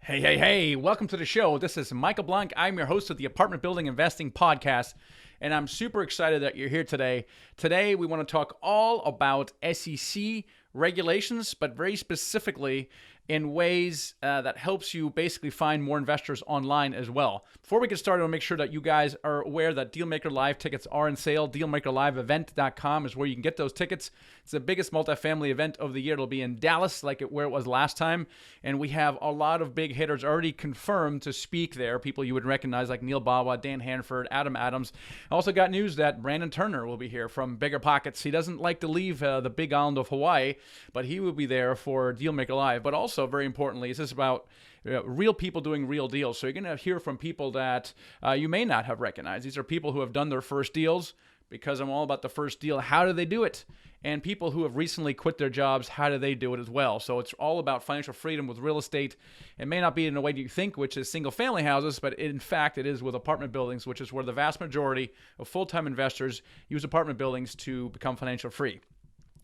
Hey, hey, hey, welcome to the show. This is Michael Blank. I'm your host of the Apartment Building Investing Podcast, and I'm super excited that you're here today. Today, we want to talk all about SEC regulations, but very specifically in ways that helps you basically find more investors online as well. Before we get started, I want to make sure that you guys are aware that Dealmaker Live tickets are on sale. DealmakerLiveEvent.com is where you can get those tickets. It's the biggest multifamily event of the year. It'll be in Dallas, where it was last time, and we have a lot of big hitters already confirmed to speak there. People you would recognize like Neil Bawa, Dan Hanford, Adam Adams. I also got news that Brandon Turner will be here from Bigger Pockets. He doesn't like to leave the big island of Hawaii, but he will be there for Dealmaker Live. But also, very importantly, this is about real people doing real deals. So you're going to hear from people that you may not have recognized. These are people who have done their first deals, because I'm all about the first deal. How do they do it? And people who have recently quit their jobs, how do they do it as well? So it's all about financial freedom with real estate. It may not be in the way you think, which is single family houses, but in fact it is with apartment buildings, which is where the vast majority of full-time investors use apartment buildings to become financial free.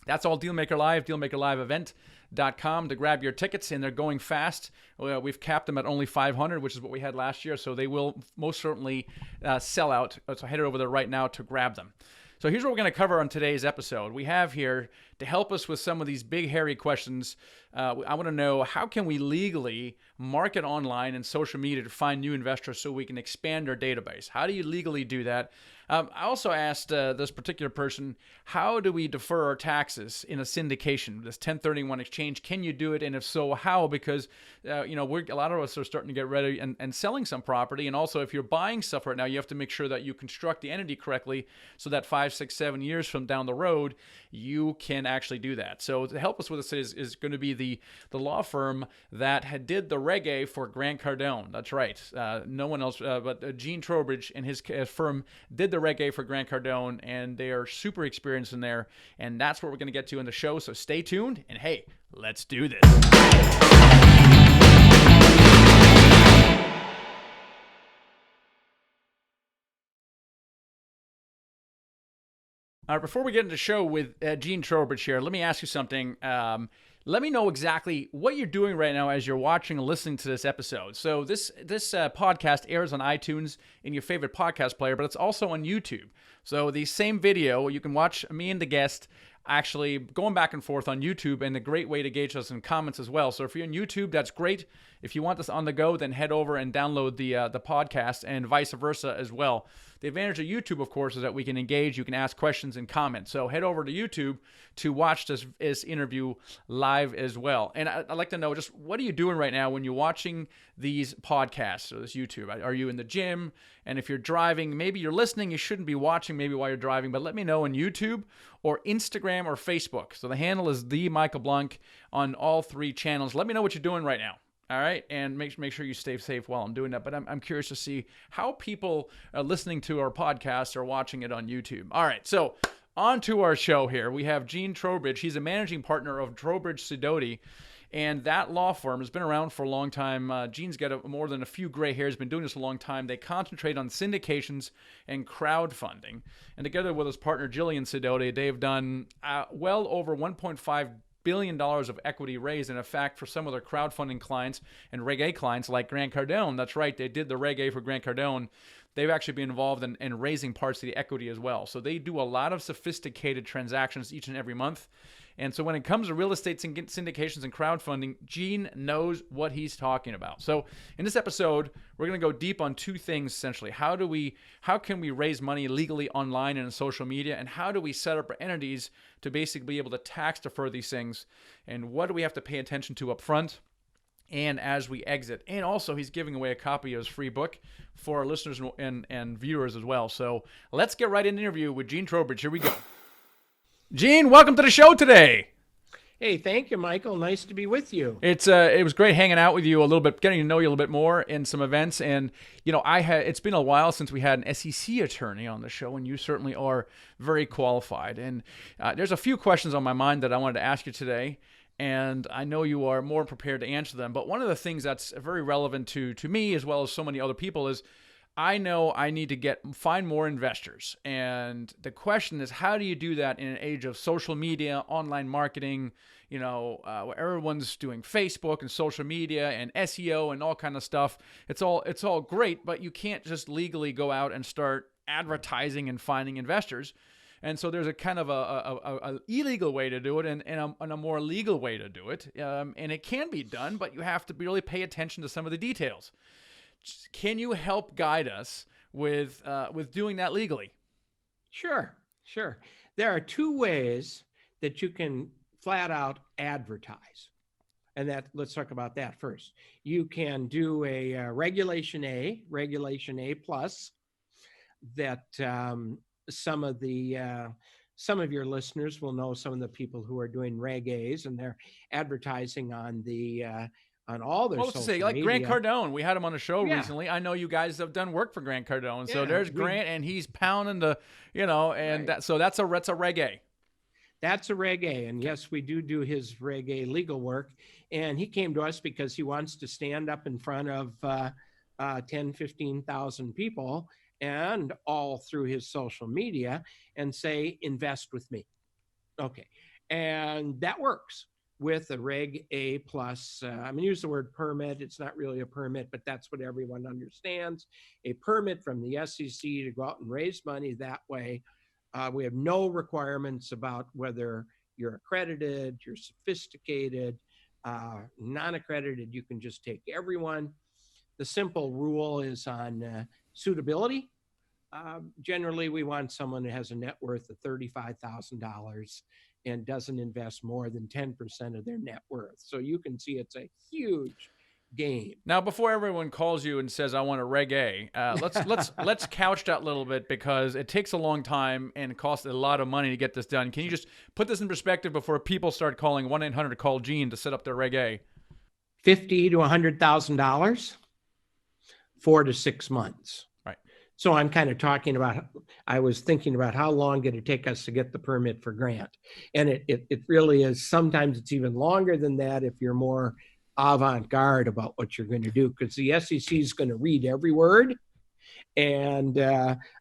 That's all Dealmaker Live, DealmakerLiveEvent.com to grab your tickets, and they're going fast. We've capped them at only 500, which is what we had last year, so they will most certainly sell out. So head over there right now to grab them. So here's what we're going to cover on today's episode. We have here, to help us with some of these big, hairy questions, I want to know, how can we legally market online and social media to find new investors so we can expand our database? How do you legally do that? I also asked this particular person, how do we defer our taxes in a syndication, this 1031 exchange? Can you do it? And if so, how? Because, a lot of us are starting to get ready and selling some property. And also, if you're buying stuff right now, you have to make sure that you construct the entity correctly so that 5, 6, 7 years from down the road, you can actually do that. So to help us with this is going to be the law firm that did the Reg A for Grant Cardone. That's right. No one else but Jean Trowbridge and his firm did the Reg A for Grant Cardone, and they are super experienced in there, and that's what we're going to get to in the show. So stay tuned, and hey, let's do this. All right, before we get into the show with Jean Trowbridge here, let me ask you something. Let me know exactly what you're doing right now as you're watching and listening to this episode. So this podcast airs on iTunes in your favorite podcast player, but it's also on YouTube. So the same video, you can watch me and the guest actually going back and forth on YouTube, and a great way to gauge us in comments as well. So if you're on YouTube, that's great. If you want this on the go, then head over and download the podcast, and vice versa as well. The advantage of YouTube, of course, is that we can engage. You can ask questions and comment. So head over to YouTube to watch this interview live as well. And I'd like to know, just what are you doing right now when you're watching these podcasts or this YouTube? Are you in the gym? And if you're driving, maybe you're listening. You shouldn't be watching maybe while you're driving, but let me know on YouTube or Instagram or Facebook. So the handle is The Michael Blank on all three channels. Let me know what you're doing right now. All right, and make sure you stay safe while I'm doing that. But I'm curious to see how people are listening to our podcast or watching it on YouTube. All right, so on to our show here. We have Jean Trowbridge. He's a managing partner of Trowbridge Sidoti, and that law firm has been around for a long time. Jean's got more than a few gray hairs, been doing this a long time. They concentrate on syndications and crowdfunding. And together with his partner, Jillian Sidoti, they've done well over $1.5 billion of equity raised. And in fact, for some of their crowdfunding clients and Reg A clients like Grant Cardone, that's right, they did the Reg A for Grant Cardone. They've actually been involved in raising parts of the equity as well. So they do a lot of sophisticated transactions each and every month. And so when it comes to real estate syndications and crowdfunding, Jean knows what he's talking about. So in this episode, we're going to go deep on two things essentially. How can we raise money legally online and in social media? And how do we set up our entities to basically be able to tax defer these things? And what do we have to pay attention to up front and as we exit? And also, he's giving away a copy of his free book for our listeners and viewers as well. So let's get right into the interview with Jean Trowbridge. Here we go. Jean, welcome to the show today. Hey, thank you, Michael. Nice to be with you. It was great hanging out with you a little bit, getting to know you a little bit more in some events. And, it's been a while since we had an SEC attorney on the show, and you certainly are very qualified. And there's a few questions on my mind that I wanted to ask you today, and I know you are more prepared to answer them. But one of the things that's very relevant to me, as well as so many other people, is I know I need to find more investors. And the question is, how do you do that in an age of social media, online marketing, where everyone's doing Facebook and social media and SEO and all kind of stuff. It's all great, but you can't just legally go out and start advertising and finding investors. And so there's a kind of a illegal way to do it and a more legal way to do it. And it can be done, but you have to really pay attention to some of the details. Can you help guide us with doing that legally? Sure. There are two ways that you can flat out advertise. And let's talk about that first. You can do a Regulation A plus that some of your listeners will know some of the people who are doing Reg A's, and they're advertising on all their social media. Like Grant Cardone, we had him on a show recently. I know you guys have done work for Grant Cardone, so there's Grant, and he's pounding right. So that's a Reg A. That's a Reg A, and yes, we do his Reg A legal work, and he came to us because he wants to stand up in front of 10, 15,000 people and all through his social media and say, invest with me. Okay, and that works with a Reg A plus. I'm going to use the word permit. It's not really a permit, but that's what everyone understands. A permit from the SEC to go out and raise money that way. We have no requirements about whether you're accredited, you're sophisticated, non-accredited. You can just take everyone. The simple rule is on suitability. Generally, we want someone who has a net worth of $35,000 and doesn't invest more than 10% of their net worth. So you can see it's a huge game. Now, before everyone calls you and says, I want a Reg A, let's couch that a little bit, because it takes a long time and it costs a lot of money to get this done. Can you just put this in perspective before people start calling 1-800-CALL-GENE to set up their Reg A? $50,000 to $100,000, 4 to 6 months. Right. So I'm kind of talking about, I was thinking about how long did it take us to get the permit for Grant? And it really is, sometimes it's even longer than that if you're more avant-garde about what you're going to do, because the SEC is going to read every word and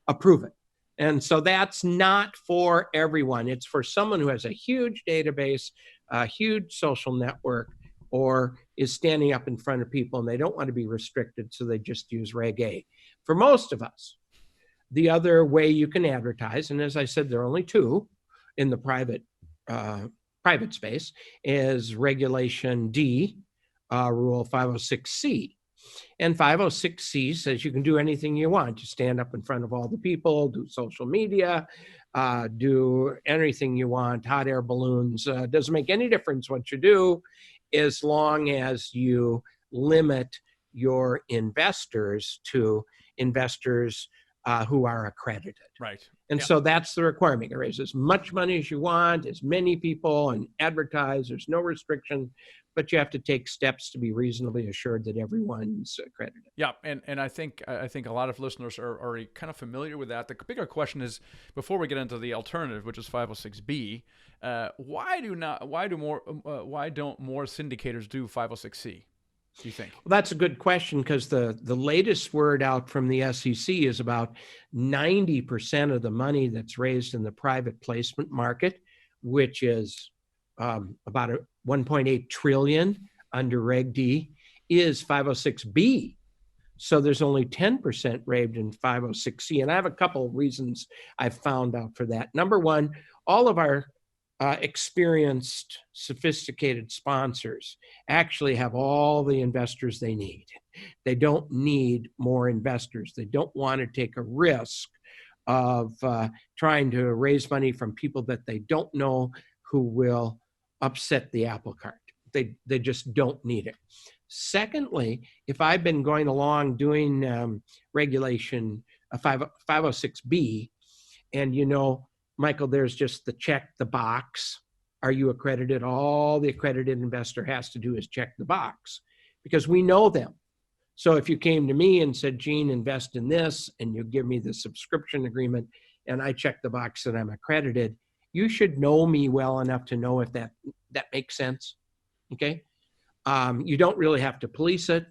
approve it. And so that's not for everyone. It's for someone who has a huge database, a huge social network, or is standing up in front of people and they don't want to be restricted, so they just use Reg A. For most of us, the other way you can advertise, and as I said, there are only two in the private space, is Regulation D, Rule 506C. And 506C says you can do anything you want. You stand up in front of all the people, do social media, do anything you want, hot air balloons. Doesn't make any difference what you do, as long as you limit your investors to investors who are accredited. Right. And so that's the requirement. You raise as much money as you want, as many people, and advertise. There's no restriction, but you have to take steps to be reasonably assured that everyone's accredited. Yeah, and I think a lot of listeners are already kind of familiar with that. The bigger question is, before we get into the alternative, which is 506B, why don't more syndicators do 506C? Do you think? Well, that's a good question, because the latest word out from the SEC is about 90% of the money that's raised in the private placement market, which is about 1.8 trillion under Reg D, is 506B. So there's only 10% raised in 506C. And I have a couple of reasons I've found out for that. Number one, all of our experienced, sophisticated sponsors actually have all the investors they need. They don't need more investors. They don't want to take a risk of trying to raise money from people that they don't know, who will upset the apple cart. They just don't need it. Secondly, if I've been going along doing Regulation 506B, and Michael, there's just the check the box. Are you accredited? All the accredited investor has to do is check the box, because we know them. So if you came to me and said, Gene, invest in this, and you give me the subscription agreement, and I check the box that I'm accredited, you should know me well enough to know if that makes sense. Okay. You don't really have to police it.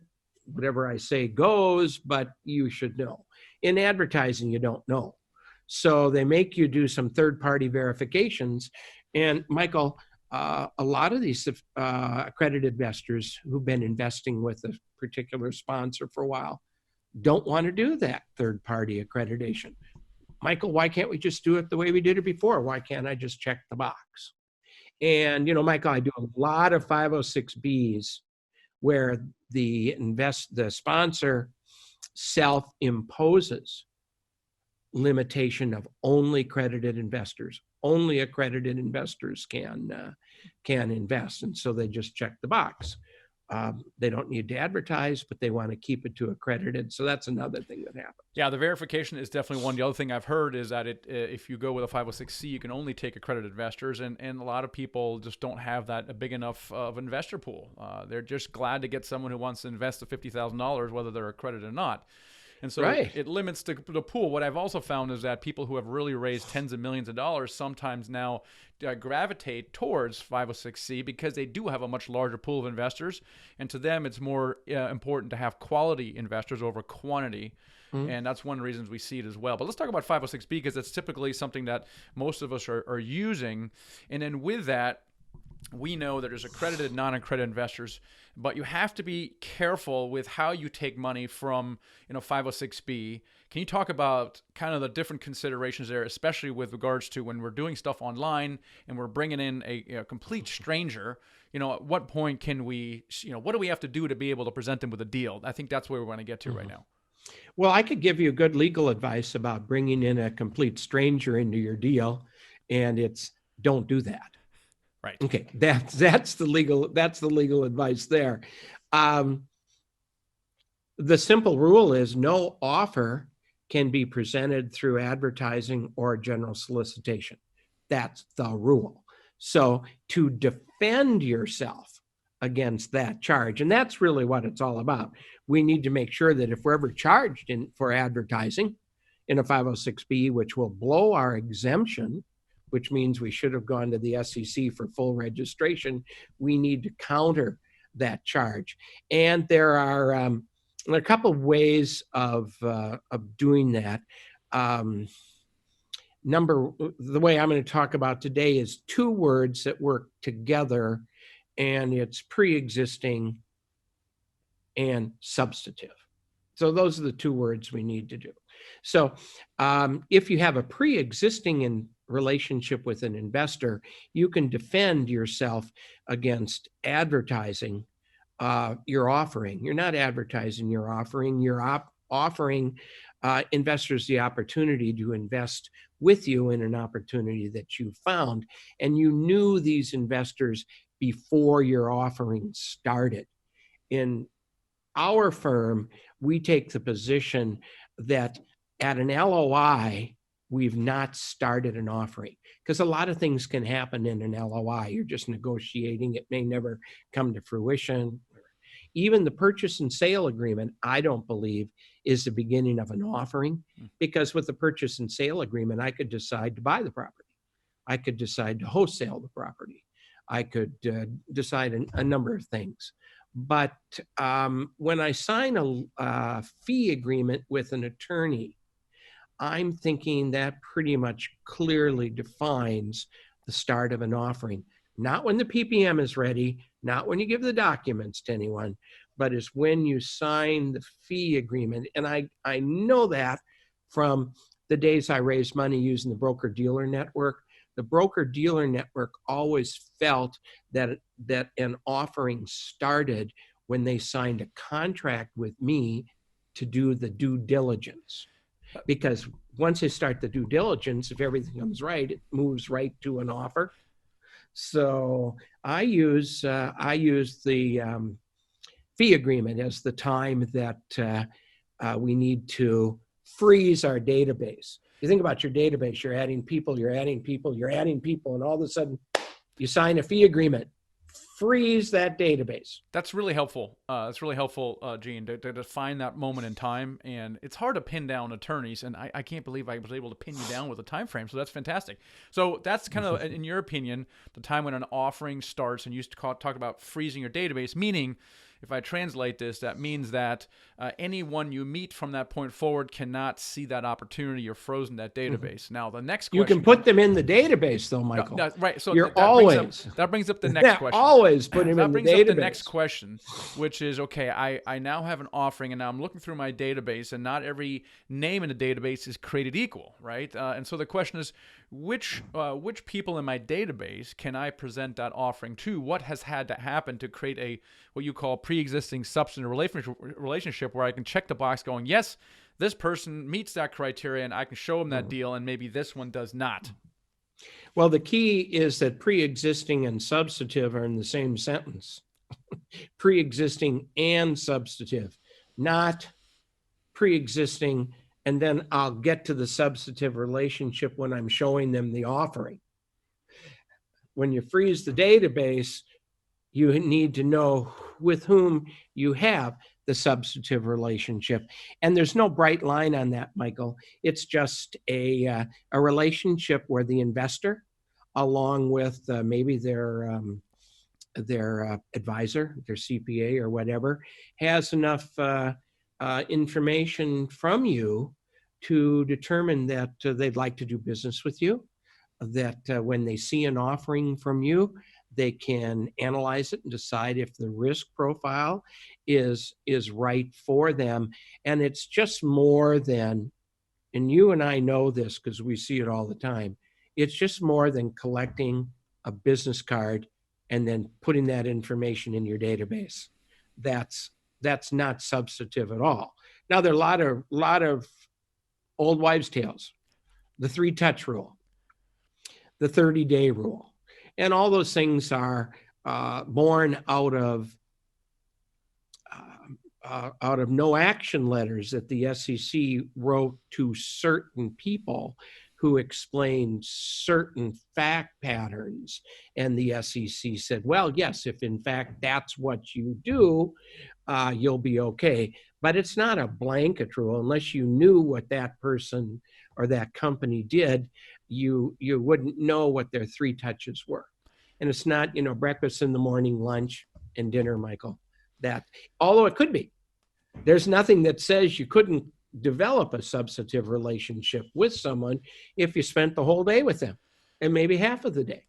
Whatever I say goes, but you should know. In advertising, you don't know. So they make you do some third-party verifications. And Michael, a lot of these accredited investors who've been investing with a particular sponsor for a while don't want to do that third-party accreditation. Michael, why can't we just do it the way we did it before? Why can't I just check the box? And, Michael, I do a lot of 506Bs where the sponsor self-imposes limitation of only accredited investors. Only accredited investors can invest, and so they just check the box. They don't need to advertise, but they want to keep it to accredited. So that's another thing that happens. Yeah, the verification is definitely one. The other thing I've heard is that if you go with a 506C, you can only take accredited investors, and a lot of people just don't have that a big enough of investor pool. They're just glad to get someone who wants to invest the $50,000, whether they're accredited or not. And so it limits the pool. What I've also found is that people who have really raised tens of millions of dollars sometimes now gravitate towards 506C because they do have a much larger pool of investors. And to them, it's more important to have quality investors over quantity. Mm-hmm. And that's one of the reasons we see it as well. But let's talk about 506B because it's typically something that most of us are using. And then with that, we know that there's accredited, non-accredited investors, but you have to be careful with how you take money from, 506B. Can you talk about kind of the different considerations there, especially with regards to when we're doing stuff online and we're bringing in a complete stranger? At what point can we, what do we have to do to be able to present them with a deal? I think that's where we want to get to right now. Well, I could give you good legal advice about bringing in a complete stranger into your deal, and it's don't do that. Right. Okay. That's the legal advice there. The simple rule is no offer can be presented through advertising or general solicitation. That's the rule. So to defend yourself against that charge, and that's really what it's all about. We need to make sure that if we're ever charged for advertising in a 506B, which will blow our exemption, which means we should have gone to the SEC for full registration, we need to counter that charge. And there are a couple of ways of doing that. The way I'm going to talk about today is two words that work together, and it's preexisting and substantive. So those are the two words we need to do. So if you have a pre-existing relationship with an investor, you can defend yourself against advertising your offering. You're not advertising your offering. You're offering investors the opportunity to invest with you in an opportunity that you found. And you knew these investors before your offering started. In our firm, we take the position that at an LOI, we've not started an offering, because a lot of things can happen in an LOI. You're just negotiating. It may never come to fruition. Even the purchase and sale agreement, I don't believe, is the beginning of an offering, because with the purchase and sale agreement, I could decide to buy the property. I could decide to wholesale the property. I could decide a number of things. But when I sign a fee agreement with an attorney, I'm thinking that pretty much clearly defines the start of an offering. Not when the PPM is ready, not when you give the documents to anyone, but is when you sign the fee agreement. And I know that from the days I raised money using the broker-dealer network. The broker-dealer network always felt that an offering started when they signed a contract with me to do the due diligence. Because once they start the due diligence, if everything comes right, it moves right to an offer. So I use the fee agreement as the time that we need to freeze our database. You think about your database, you're adding people, and all of a sudden you sign a fee agreement. Freeze that database. That's really helpful. Gene, to define that moment in time. And it's hard to pin down attorneys, and I can't believe I was able to pin you down with a time frame. So that's fantastic. So that's kind of, in your opinion, the time when an offering starts, and you talk about freezing your database, meaning if I translate this, that means that anyone you meet from that point forward cannot see that opportunity or frozen that database. Now, the next You question can put them in the database, though, Michael. no, right. So You're that brings up the next question. always put them That in the brings up the database. next question, which is, okay, I now have an offering, and now I'm looking through my database, and not every name in the database is created equal, right? And so the question is, which people in my database can I present that offering to? What has had to happen to create a what you call pre-existing substantive relationship where I can check the box going, yes, this person meets that criteria, and I can show them that deal, and maybe this one does not. Well, the key is that pre-existing and substantive are in the same sentence. Pre-existing and substantive, not pre-existing, and then I'll get to the substantive relationship when I'm showing them the offering. When you freeze the database, you need to know with whom you have the substantive relationship. And there's no bright line on that, Michael. It's just a relationship where the investor, along with maybe their advisor, their CPA or whatever, has enough information from you to determine that they'd like to do business with you, that when they see an offering from you, they can analyze it and decide if the risk profile is right for them. And it's just more than, and you and I know this because we see it all the time, it's just more than collecting a business card and then putting that information in your database. That's not substantive at all. Now, there are a lot of old wives' tales, the 3-touch rule, the 30-day rule, and all those things are born out of no action letters that the SEC wrote to certain people who explained certain fact patterns. And the SEC said, well, yes, if in fact that's what you do, you'll be okay. But it's not a blanket rule. Unless you knew what that person or that company did, you wouldn't know what their 3 touches were. And it's not, breakfast in the morning, lunch, and dinner, Michael. That, although it could be. There's nothing that says you couldn't develop a substantive relationship with someone if you spent the whole day with them and maybe half of the day.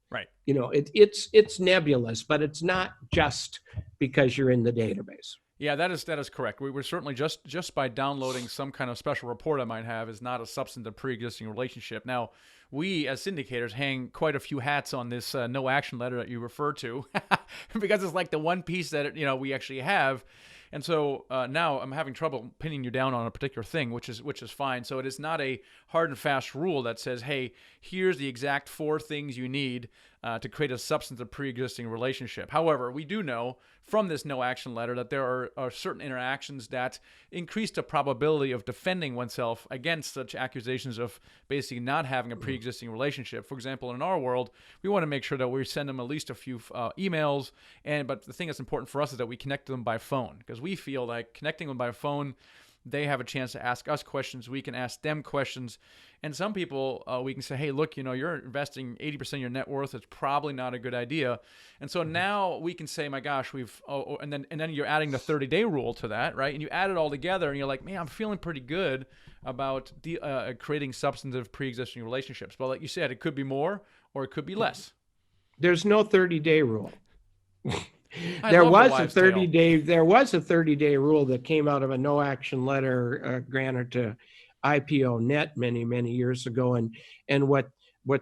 Right. It's nebulous, but it's not just because you're in the database. Yeah, that is correct. We were certainly just by downloading some kind of special report I might have is not a substantive pre-existing relationship. Now, we as syndicators hang quite a few hats on this no action letter that you refer to because it's like the one piece that we actually have. And so now I'm having trouble pinning you down on a particular thing, which is fine. So it is not a hard and fast rule that says, hey, here's the exact 4 things you need to create a substantive pre-existing relationship. However, we do know from this no action letter that there are certain interactions that increase the probability of defending oneself against such accusations of basically not having a pre-existing relationship. For example, in our world, we want to make sure that we send them at least a few emails. But the thing that's important for us is that we connect them by phone, because we feel like connecting them by phone, they have a chance to ask us questions. We can ask them questions. And some people, we can say, hey, look, you're investing 80% of your net worth. It's probably not a good idea. And so now we can say, my gosh, and then you're adding the 30-day rule to that, right? And you add it all together and you're like, man, I'm feeling pretty good about creating substantive pre-existing relationships. But like you said, it could be more or it could be less. There's no 30-day rule. There was a 30-day rule that came out of a no action letter granted to IPO Net many years ago, and what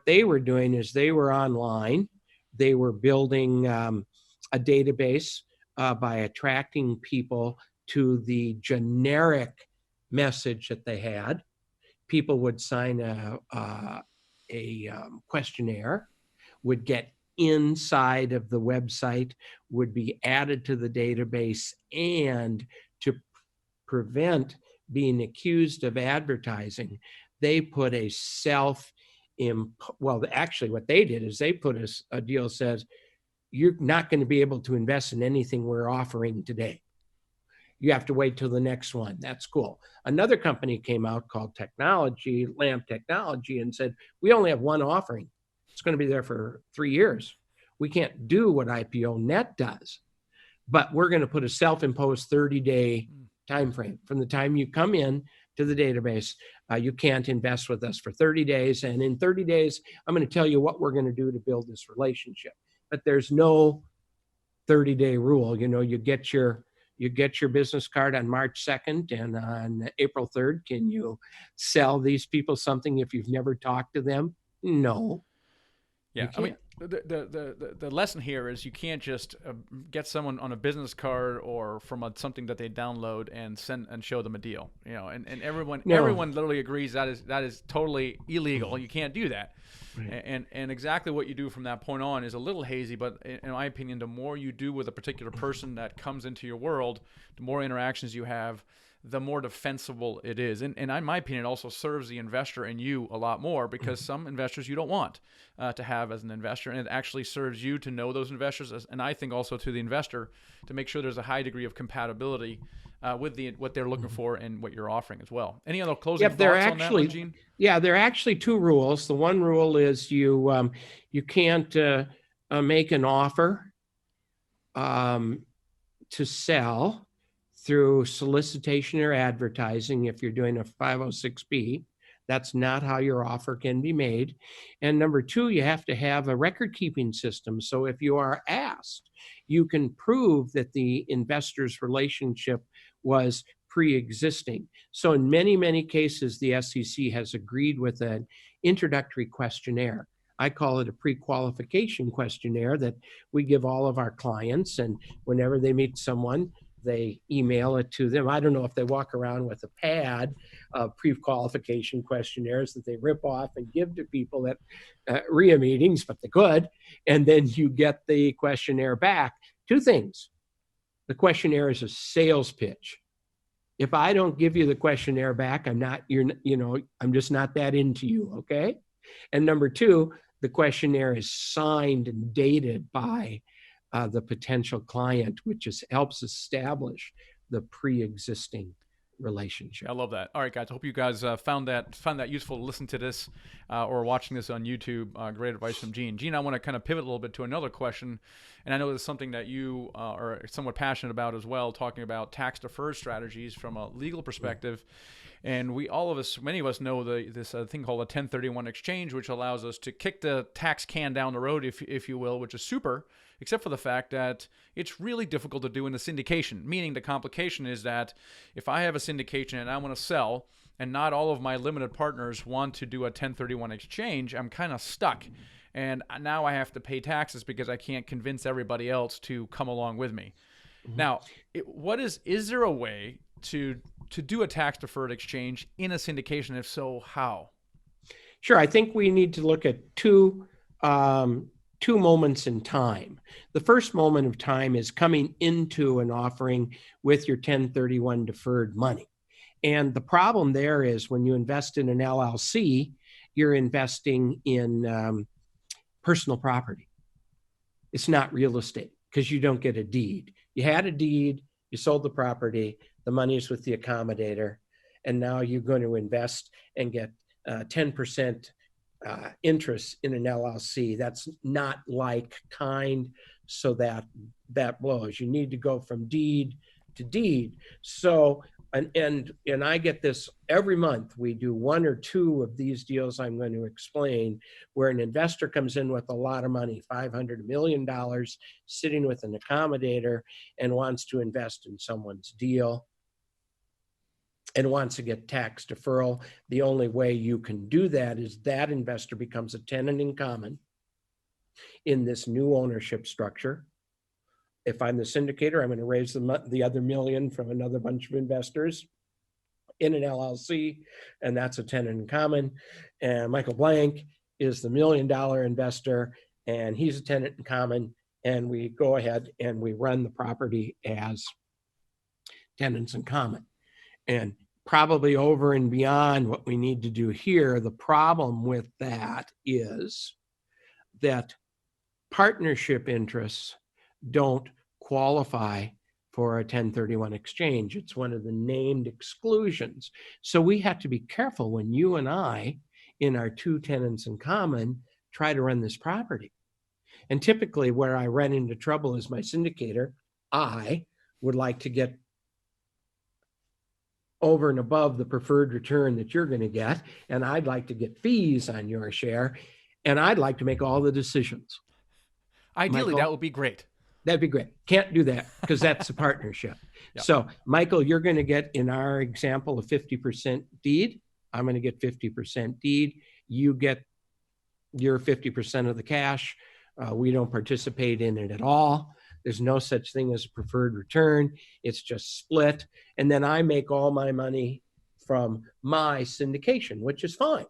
they were doing is they were online, they were building a database by attracting people to the generic message that they had. People would sign a questionnaire, would get inside of the website, would be added to the database, and to prevent being accused of advertising, they put actually what they did is they put a deal that says, you're not going to be able to invest in anything we're offering today. You have to wait till the next one. That's cool. Another company came out called Lamp Technology, and said, we only have one offering. It's going to be there for 3 years. We can't do what IPO Net does. but we're going to put a self-imposed 30-day time frame from the time you come in to the database. You can't invest with us for 30 days. And in 30 days, I'm going to tell you what we're going to do to build this relationship. But there's no 30-day rule. You get your business card on March 2nd, and on April 3rd, can you sell these people something if you've never talked to them? No. Yeah, I mean, the lesson here is you can't just get someone on a business card or from something that they download and send and show them a deal. And everyone literally agrees that is totally illegal. You can't do that. Right. And exactly what you do from that point on is a little hazy, but in my opinion, the more you do with a particular person that comes into your world, the more interactions you have, the more defensible it is. And in my opinion, it also serves the investor and you a lot more, because some investors you don't want to have as an investor, and it actually serves you to know those investors, and I think also to the investor to make sure there's a high degree of compatibility with what they're looking for and what you're offering as well. Any other closing thoughts on that one, Jean? Yeah, there are actually two rules. The one rule is you can't make an offer to sell through solicitation or advertising if you're doing a 506B. That's not how your offer can be made. And number two, you have to have a record-keeping system. So if you are asked, you can prove that the investor's relationship was pre-existing. So in many, many cases, the SEC has agreed with an introductory questionnaire. I call it a pre-qualification questionnaire that we give all of our clients, and whenever they meet someone, they email it to them. I don't know if they walk around with a pad of pre-qualification questionnaires that they rip off and give to people at RIA meetings, but they could. And then you get the questionnaire back. Two things. The questionnaire is a sales pitch. If I don't give you the questionnaire back, I'm just not that into you, okay? And number two, the questionnaire is signed and dated by the potential client, which helps establish the pre-existing relationship. I love that. All right, guys. I hope you guys found that useful to listen to this or watching this on YouTube. Great advice from Jean. Jean, I want to kind of pivot a little bit to another question, and I know this is something that you are somewhat passionate about as well, talking about tax-deferred strategies from a legal perspective. And many of us know this thing called a 1031 exchange, which allows us to kick the tax can down the road, if you will, which is super, except for the fact that it's really difficult to do in the syndication. Meaning the complication is that if I have a syndication and I want to sell, and not all of my limited partners want to do a 1031 exchange, I'm kind of stuck. And now I have to pay taxes because I can't convince everybody else to come along with me. Mm-hmm. Now, is there a way to do a tax-deferred exchange in a syndication? If so, how? Sure. I think we need to look at two moments in time. The first moment of time is coming into an offering with your 1031 deferred money. And the problem there is when you invest in an LLC, you're investing in personal property. It's not real estate because you don't get a deed. You had a deed, you sold the property, the money is with the accommodator, and now you're going to invest and get 10% interest in an LLC. That's not like kind, so that blows. You need to go from deed to deed. So, and I get this every month. We do one or two of these deals I'm going to explain, where an investor comes in with a lot of money, $500 million, sitting with an accommodator, and wants to invest in someone's deal and wants to get tax deferral. The only way you can do that is that investor becomes a tenant in common in this new ownership structure. If I'm the syndicator, I'm going to raise the other million from another bunch of investors in an LLC, and that's a tenant in common. And Michael Blank is the $1 million investor, and he's a tenant in common, and we go ahead and we run the property as tenants in common. And probably over and beyond what we need to do here, the problem with that is that partnership interests don't qualify for a 1031 exchange. It's one of the named exclusions. So we have to be careful when you and I, in our two tenants in common, try to run this property. And typically where I run into trouble is my syndicator I would like to get over and above the preferred return that you're going to get, and I'd like to get fees on your share, and I'd like to make all the decisions. Ideally, Michael, that would be great. that'd be great. Can't do that because that's a partnership. Yeah. So, Michael, you're going to get, in our example, a 50% deed. I'm going to get 50% deed. You get your 50% of the cash. We don't participate in it at all. There's no such thing as a preferred return. It's just split. And then I make all my money from my syndication, which is fine.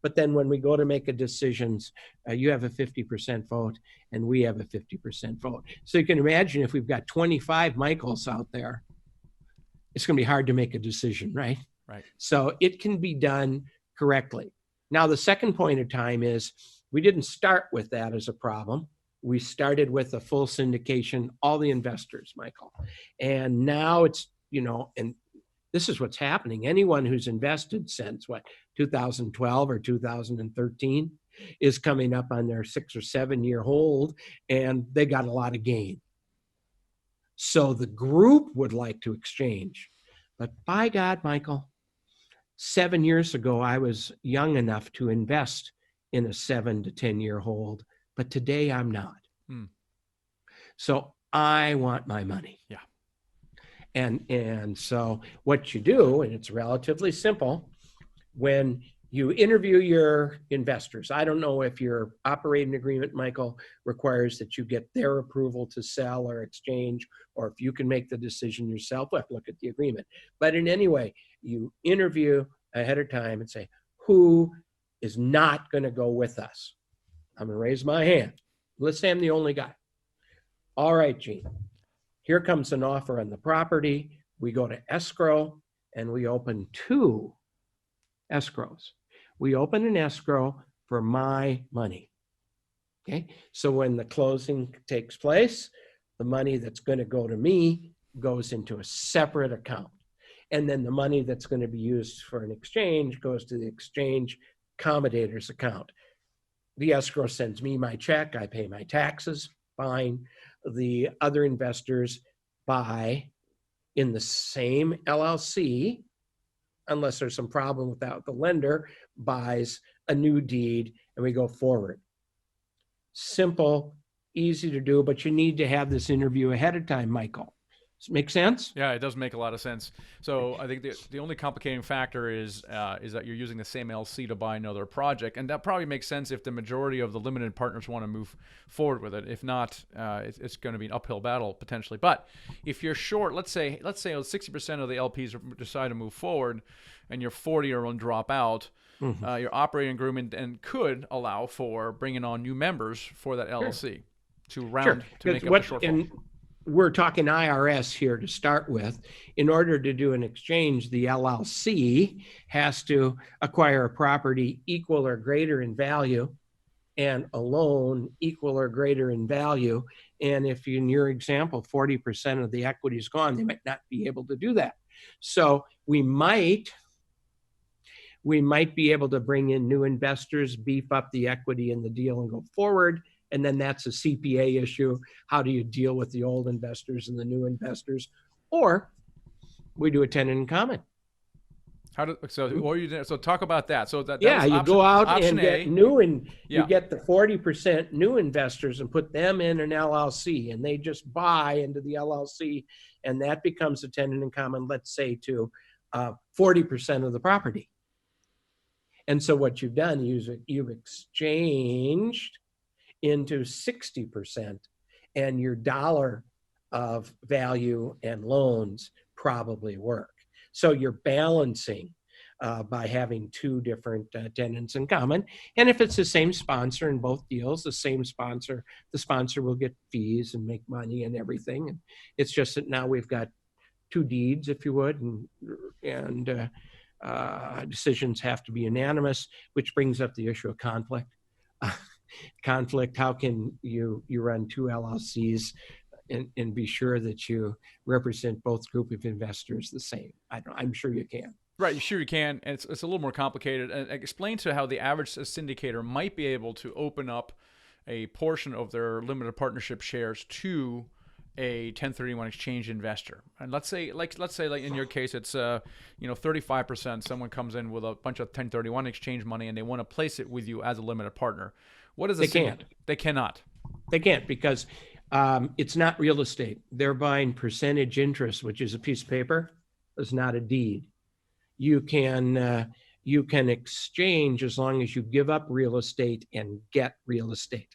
But then when we go to make a decisions, you have a 50% vote and we have a 50% vote. So you can imagine if we've got 25 Michaels out there, it's going to be hard to make a decision, right? Right. So it can be done correctly. Now, the second point of time is we didn't start with that as a problem. We started with a full syndication, all the investors, Michael. And now it's, and this is what's happening. Anyone who's invested since 2012 or 2013 is coming up on their 6 or 7 year hold, and they got a lot of gain. So the group would like to exchange. But by God, Michael, 7 years ago, I was young enough to invest in a 7 to 10 year hold, but today I'm not. So I want my money. Yeah. And so what you do, and it's relatively simple, when you interview your investors, I don't know if your operating agreement, Michael, requires that you get their approval to sell or exchange, or if you can make the decision yourself. We'll have to look at the agreement. But in any way, you interview ahead of time and say, who is not going to go with us? I'm going to raise my hand. Let's say I'm the only guy. All right, Jean, here comes an offer on the property. We go to escrow and we open 2 escrows. We open an escrow for my money. Okay. So when the closing takes place, the money that's going to go to me goes into a separate account. And then the money that's going to be used for an exchange goes to the exchange accommodator's account. The escrow sends me my check. I pay my taxes. Fine. The other investors buy in the same LLC, unless there's some problem with that. The lender buys a new deed and we go forward. Simple, easy to do, but you need to have this interview ahead of time, Michael. Does it make sense? Yeah, it does make a lot of sense. So I think the only complicating factor is that you're using the same LC to buy another project, and that probably makes sense if the majority of the limited partners want to move forward with it. If not, it's going to be an uphill battle potentially. But if you're short, let's say 60% of the LPs decide to move forward, and your 40 are going to drop out. Mm-hmm. Your operating agreement and could allow for bringing on new members for that LLC to round to make up the shortfall. We're talking IRS here to start with. In order to do an exchange, the LLC has to acquire a property equal or greater in value and a loan equal or greater in value. And if in your example, 40% of the equity is gone, they might not be able to do that. So we might be able to bring in new investors, beef up the equity in the deal and go forward. And then that's a CPA issue. How do you deal with the old investors and the new investors? Or we do a tenant in common. So talk about that. So that you go out and get new, and you get the 40% new investors and put them in an LLC, and they just buy into the LLC, and that becomes a tenant in common, let's say to 40% of the property. And so what you've done is you've exchanged into 60%, and your dollar of value and loans probably work. So you're balancing by having 2 different tenants in common. And if it's the same sponsor in both deals, the sponsor will get fees and make money and everything. And it's just that now we've got 2 deeds, if you would, and decisions have to be unanimous, which brings up the issue of conflict. Conflict, how can you run 2 LLCs and be sure that you represent both group of investors the same? I'm sure you can. Right, sure you can, and it's a little more complicated. And explain to how the average syndicator might be able to open up a portion of their limited partnership shares to a 1031 exchange investor, and let's say like in your case, it's 35%. Someone comes in with a bunch of 1031 exchange money and they want to place it with you as a limited partner. What is They can't. They cannot. They can't because it's not real estate. They're buying percentage interest, which is a piece of paper. It's not a deed. You can exchange as long as you give up real estate and get real estate.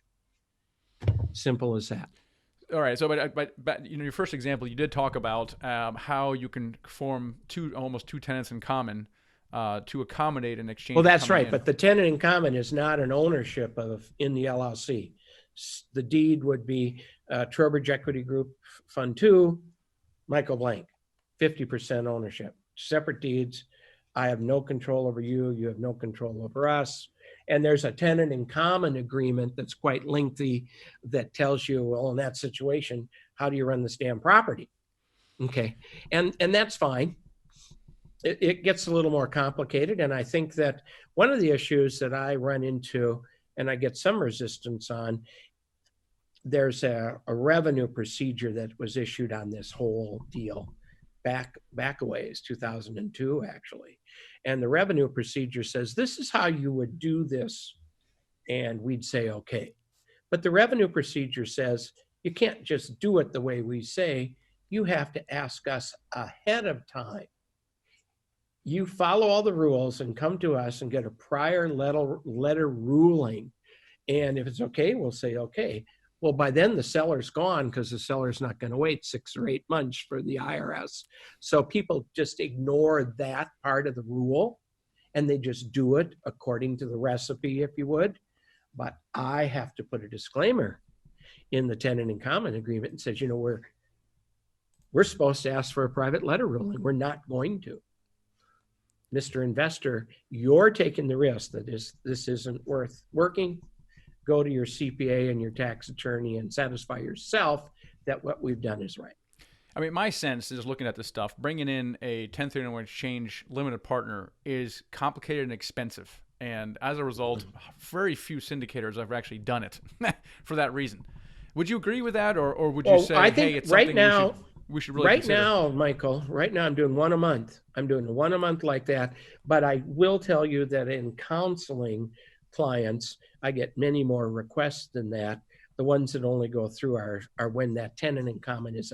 Simple as that. All right. So, but your first example, you did talk about how you can form almost two tenants in common to accommodate an exchange. Well, that's right. But the tenant in common is not an ownership in the LLC. The deed would be Trowbridge Equity Group Fund 2, Michael Blank, 50% ownership. Separate deeds. I have no control over you. You have no control over us. And there's a tenant in common agreement that's quite lengthy that tells you, well, in that situation, how do you run this damn property? Okay. And that's fine. It gets a little more complicated. And I think that one of the issues that I run into, and I get some resistance on, there's a revenue procedure that was issued on this whole deal back a ways, 2002, actually. And the revenue procedure says, this is how you would do this. And we'd say, okay. But the revenue procedure says, you can't just do it the way we say. You have to ask us ahead of time. You follow all the rules and come to us and get a prior letter ruling. And if it's okay, we'll say, okay. Well, by then the seller's gone because the seller's not going to wait 6 or 8 months for the IRS. So people just ignore that part of the rule and they just do it according to the recipe, if you would. But I have to put a disclaimer in the tenant in common agreement and says, we're supposed to ask for a private letter ruling. We're not going to. Mr. Investor, you're taking the risk that this isn't worth working. Go to your CPA and your tax attorney and satisfy yourself that what we've done is right. I mean, my sense is looking at this stuff, bringing in a 1031 exchange limited partner is complicated and expensive. And as a result, very few syndicators have actually done it for that reason. Would you agree with that? Or would you say, I think it's right something now, we should really consider? Now, Michael, right now I'm doing one a month. I'm doing one a month like that. But I will tell you that in counseling clients, I get many more requests than that. The ones that only go through are when that tenant in common is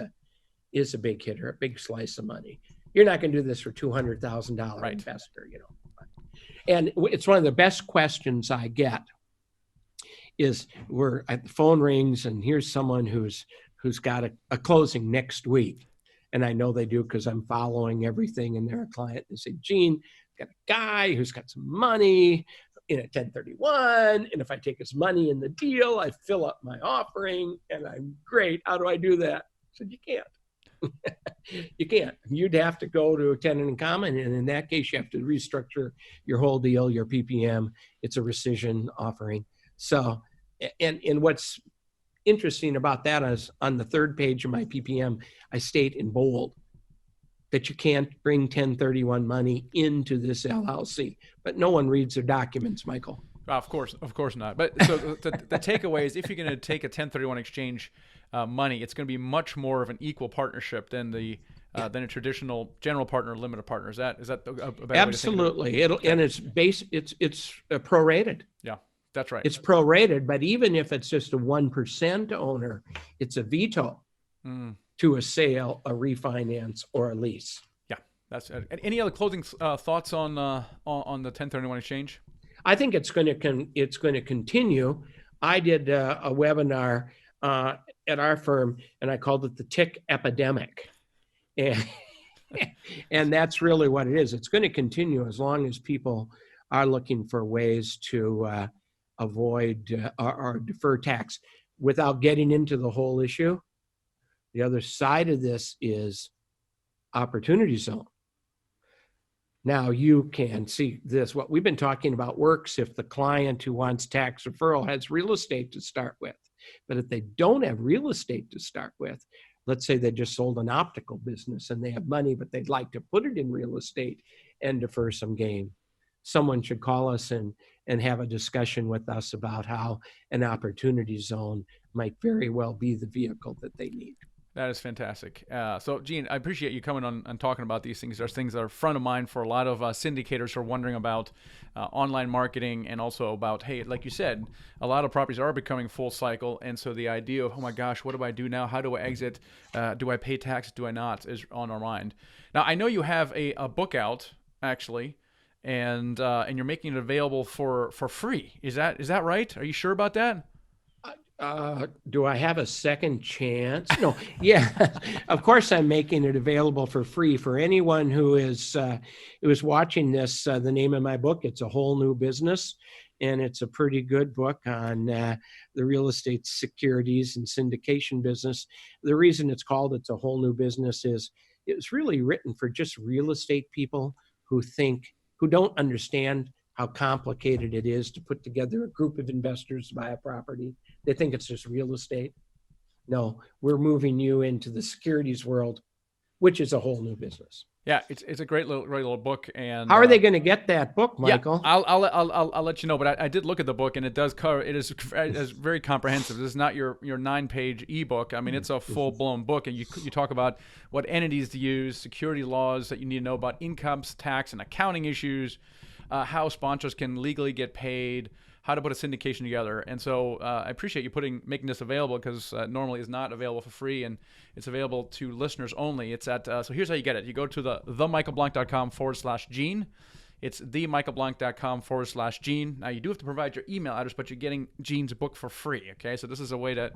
a big hitter, a big slice of money. You're not going to do this for $200,000 right. investor, And it's one of the best questions I get is the phone rings and here's someone who's got a closing next week. And I know they do because I'm following everything and they're a client. They say, Jean, got a guy who's got some money in a 1031, and if I take his money in the deal, I fill up my offering, and I'm great. How do I do that? I said, you can't. You can't. You'd have to go to a tenant in common, and in that case, you have to restructure your whole deal, your PPM. It's a rescission offering. So, and what's interesting about that is on the 3rd page of my PPM, I state in bold that you can't bring 1031 money into this LLC. But no one reads their documents, Michael. Of course not. But so the takeaway is if you're going to take a 1031 exchange money, it's going to be much more of an equal partnership than than a traditional general partner, limited partner. Is that a better Absolutely. way to think of it? And it's prorated. Yeah, that's right. It's prorated, but even if it's just a 1% owner, it's a veto. To a sale, a refinance, or a lease. Yeah, that's it. Any other closing thoughts on the 1031 exchange? I think it's going to continue. I did a webinar at our firm, and I called it the tick epidemic, and that's really what it is. It's going to continue as long as people are looking for ways to avoid or defer tax without getting into the whole issue. The other side of this is opportunity zone. Now you can see this. What we've been talking about works if the client who wants tax deferral has real estate to start with. But if they don't have real estate to start with, let's say they just sold an optical business and they have money, but they'd like to put it in real estate and defer some gain. Someone should call us and have a discussion with us about how an opportunity zone might very well be the vehicle that they need. That is fantastic. So, Jean, I appreciate you coming on and talking about these things. There's things that are front of mind for a lot of syndicators who are wondering about online marketing, and also about, hey, like you said, a lot of properties are becoming full cycle. And so the idea of, oh my gosh, what do I do now? How do I exit? Do I pay taxes? Do I not? Is on our mind. Now, I know you have a book out, actually, and you're making it available for free. Is that right? Are you sure about that? Do I have a second chance? No, yeah, of course I'm making it available for free for anyone who is watching this. The name of my book, it's A Whole New Business, and it's a pretty good book on the real estate securities and syndication business. The reason it's called It's a Whole New Business is it's really written for just real estate people who don't understand how complicated it is to put together a group of investors to buy a property. They think it's just real estate. No, we're moving you into the securities world, which is a whole new business. Yeah, it's a great little book. And how are they going to get that book, Michael? Yeah, I'll let you know. But I did look at the book, and it is very comprehensive. This is not your 9-page ebook. I mean, it's a full blown book, and you talk about what entities to use, security laws that you need to know about, income tax and accounting issues, how sponsors can legally get paid, how to put a syndication together. And so I appreciate you making this available, because normally it's not available for free, and it's available to listeners only. It's at so here's how you get it. You go to themichaelblank.com/Gene. It's themichaelblank.com/Gene. Now, you do have to provide your email address, but you're getting Gene's book for free. Okay, so this is a way that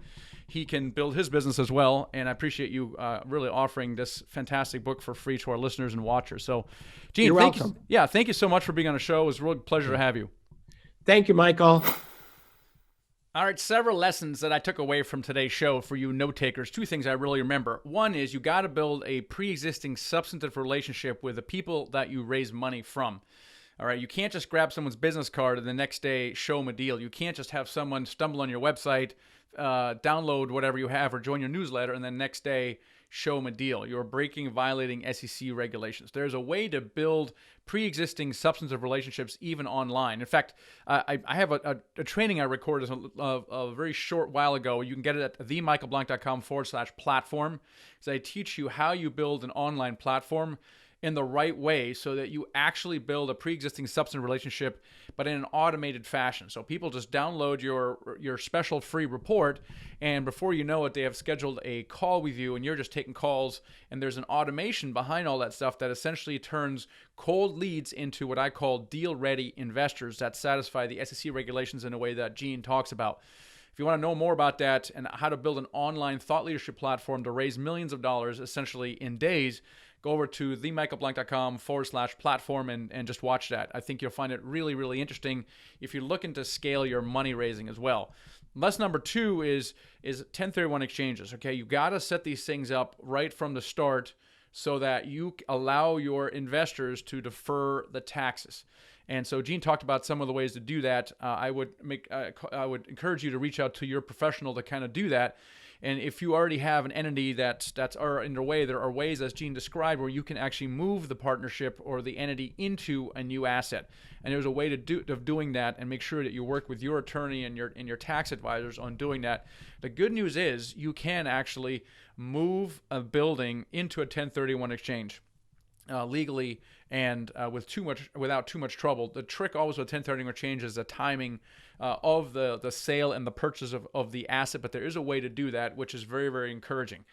he can build his business as well. And I appreciate you really offering this fantastic book for free to our listeners and watchers. So, Gene, you're welcome. Thank you so much for being on the show. It was a real pleasure to have you. Thank you, Michael. All right, several lessons that I took away from today's show for you note takers. Two things I really remember. One is you got to build a pre-existing substantive relationship with the people that you raise money from. All right, you can't just grab someone's business card and the next day show them a deal. You can't just have someone stumble on your website, download whatever you have, or join your newsletter, and then next day show them a deal. You're violating SEC regulations. There's a way to build pre-existing substantive relationships even online. In fact, I have a training I recorded a very short while ago. You can get it at themichaelblank.com/platform. So I teach you how you build an online platform in the right way so that you actually build a pre-existing substantive relationship, but in an automated fashion. So people just download your special free report, and before you know it, they have scheduled a call with you, and you're just taking calls, and there's an automation behind all that stuff that essentially turns cold leads into what I call deal-ready investors that satisfy the SEC regulations in a way that Jean talks about. If you want to know more about that and how to build an online thought leadership platform to raise millions of dollars essentially in days, go over to themichaelblank.com/platform and just watch that. I think you'll find it really, really interesting if you're looking to scale your money raising as well. Lesson number 2 is 1031 exchanges. Okay, you got to set these things up right from the start so that you allow your investors to defer the taxes. And so Jean talked about some of the ways to do that. I would encourage you to reach out to your professional to kind of do that. And if you already have an entity that's underway, there are ways, as Jean described, where you can actually move the partnership or the entity into a new asset. And there's a way of doing that, and make sure that you work with your attorney and your tax advisors on doing that. The good news is you can actually move a building into a 1031 exchange legally and without too much trouble. The trick always with 1031 exchange is the timing of the sale and the purchase of the asset, but there is a way to do that, which is very, very encouraging.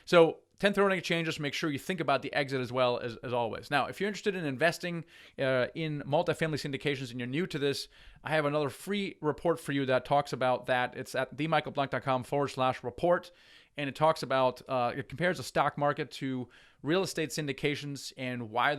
So 1031 exchanges, make sure you think about the exit as well as always. Now, if you're interested in investing in multifamily syndications and you're new to this, I have another free report for you that talks about that. It's at themichaelblank.com/report. And it talks about, it compares the stock market to real estate syndications and why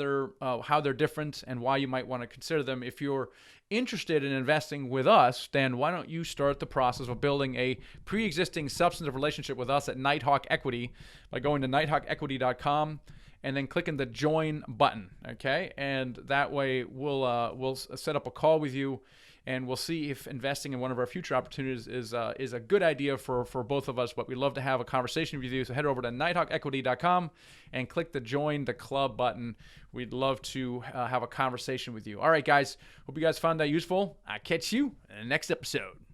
how they're different and why you might want to consider them. If you're interested in investing with us, then why don't you start the process of building a pre-existing substantive relationship with us at Nighthawk Equity by going to nighthawkequity.com and then clicking the join button. Okay, and that way we'll set up a call with you, and we'll see if investing in one of our future opportunities is a good idea for both of us. But we'd love to have a conversation with you. So head over to nighthawkequity.com and click the Join the Club button. We'd love to have a conversation with you. All right, guys. Hope you guys found that useful. I'll catch you in the next episode.